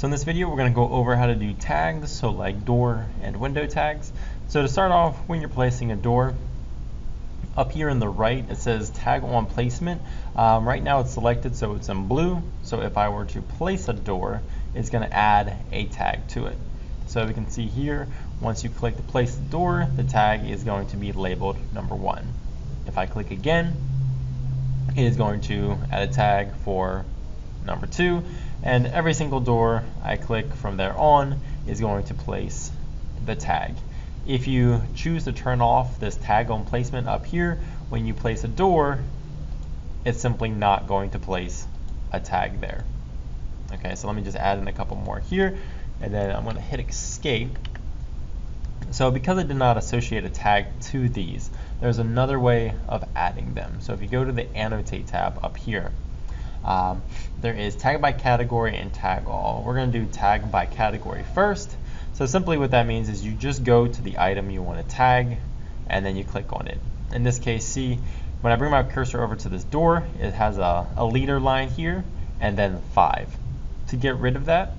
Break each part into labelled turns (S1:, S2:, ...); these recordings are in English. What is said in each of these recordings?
S1: So in this video, we're going to go over how to do tags, so like door and window tags. So to start off, when you're placing a door, up here in the right, it says tag on placement. Right now it's selected, so it's in blue. So if I were to place a door, it's going to add a tag to it. So we can see here, once you click to place the door, the tag is going to be labeled number 1. If I click again, it is going to add a tag for number 2, and every single door I click from there on is going to place the tag. If you choose to turn off this tag on placement up here, when you place a door, it's simply not going to place a tag there. Okay, so let me just add in a couple more here, and then I'm going to hit escape. So because I did not associate a tag to these, there's another way of adding them. So if you go to the Annotate tab up here, there is tag by category and tag all. We're going to do tag by category first. So simply what that means is you just go to the item you want to tag, and then you click on it. In this case, see, when I bring my cursor over to this door, it has a leader line here, and then 5. To get rid of that,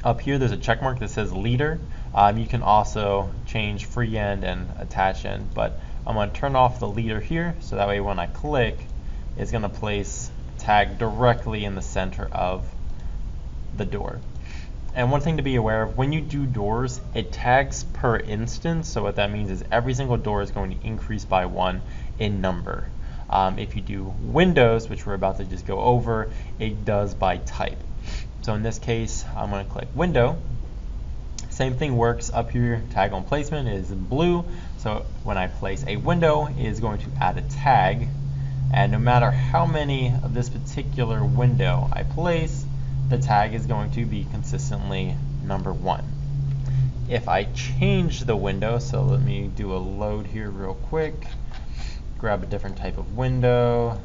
S1: up here there's a check mark that says leader. You can also change free end and attach end, but I'm going to turn off the leader here, so that way when I click, it's going to place tag directly in the center of the door. And one thing to be aware of, when you do doors, it tags per instance. So what that means is every single door is going to increase by 1 in number. If you do windows, which we're about to just go over, it does by type. So in this case, I'm going to click window. Same thing works up here. Tag on placement is in blue. So when I place a window, it is going to add a tag. And no matter how many of this particular window I place, the tag is going to be consistently number 1. If I change the window, so let me do a load here real quick, grab a different type of window,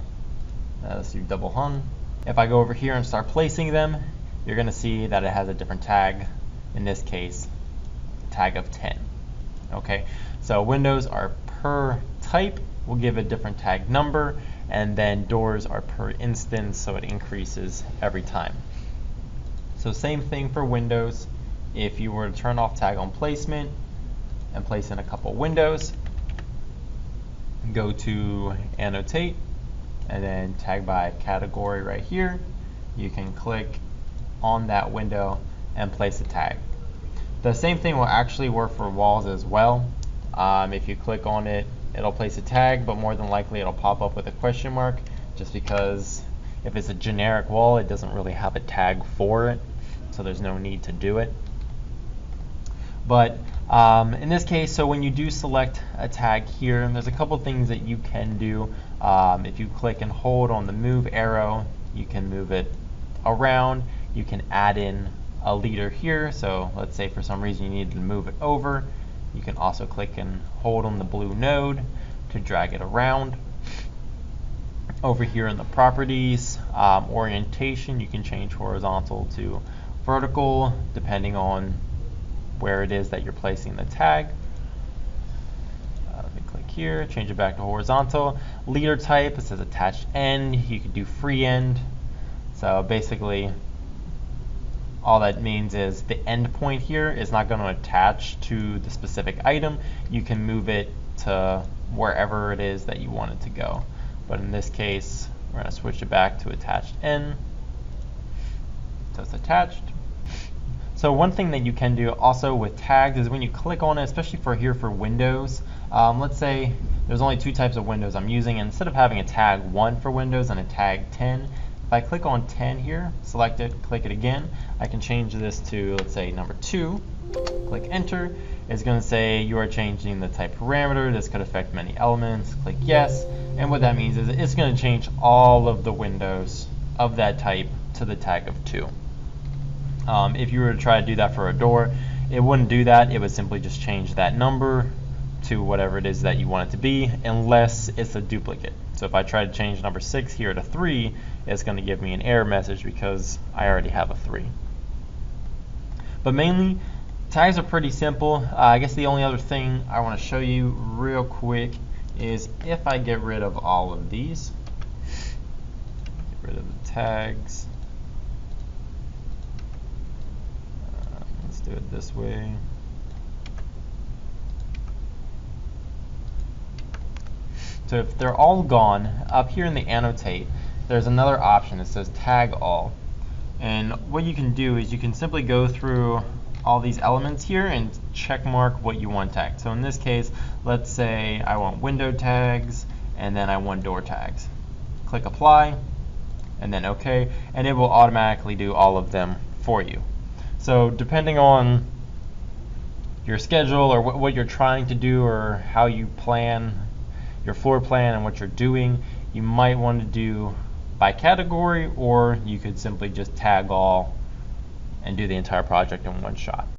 S1: let's do double hung. If I go over here and start placing them, you're going to see that it has a different tag, in this case, tag of 10. Okay, so windows are per type, we'll give a different tag number, and then doors are per instance, so it increases every time. So same thing for windows. If you were to turn off tag on placement and place in a couple windows, go to Annotate, and then tag by category right here, you can click on that window and place a tag. The same thing will actually work for walls as well. If you click on it, it'll place a tag, but more than likely it'll pop up with a question mark, just because if it's a generic wall, it doesn't really have a tag for it, so there's no need to do it. But in this case, so when you do select a tag here, there's a couple things that you can do. If you click and hold on the move arrow, you can move it around. You can add in a leader here, so let's say for some reason you needed to move it over. You can also click and hold on the blue node to drag it around. Over here in the properties, orientation, you can change horizontal to vertical depending on where it is that you're placing the tag. Let me click here, change it back to horizontal. Leader type, it says attached end. You could do free end. So basically, all that means is the end point here is not going to attach to the specific item. You can move it to wherever it is that you want it to go. But in this case, we're going to switch it back to attached end. So it's attached. So one thing that you can do also with tags is when you click on it, especially for here for windows, let's say there's only 2 types of windows I'm using, and instead of having a tag 1 for windows and a tag 10, if I click on 10 here, select it, click it again, I can change this to, let's say, number 2, click enter. It's going to say you are changing the type parameter. This could affect many elements. Click yes. And what that means is it's going to change all of the windows of that type to the tag of 2. If you were to try to do that for a door, it wouldn't do that. It would simply just change that number to whatever it is that you want it to be, unless it's a duplicate. So if I try to change number 6 here to 3, it's going to give me an error message because I already have a 3. But mainly, tags are pretty simple. I guess the only other thing I want to show you real quick is if I get rid of all of these, get rid of the tags, it this way. So if they're all gone, up here in the annotate, there's another option that says tag all. And what you can do is you can simply go through all these elements here and check mark what you want tagged. So in this case, let's say I want window tags and then I want door tags. Click apply and then OK, and it will automatically do all of them for you. So depending on your schedule or what you're trying to do or how you plan your floor plan and what you're doing, you might want to do by category, or you could simply just tag all and do the entire project in one shot.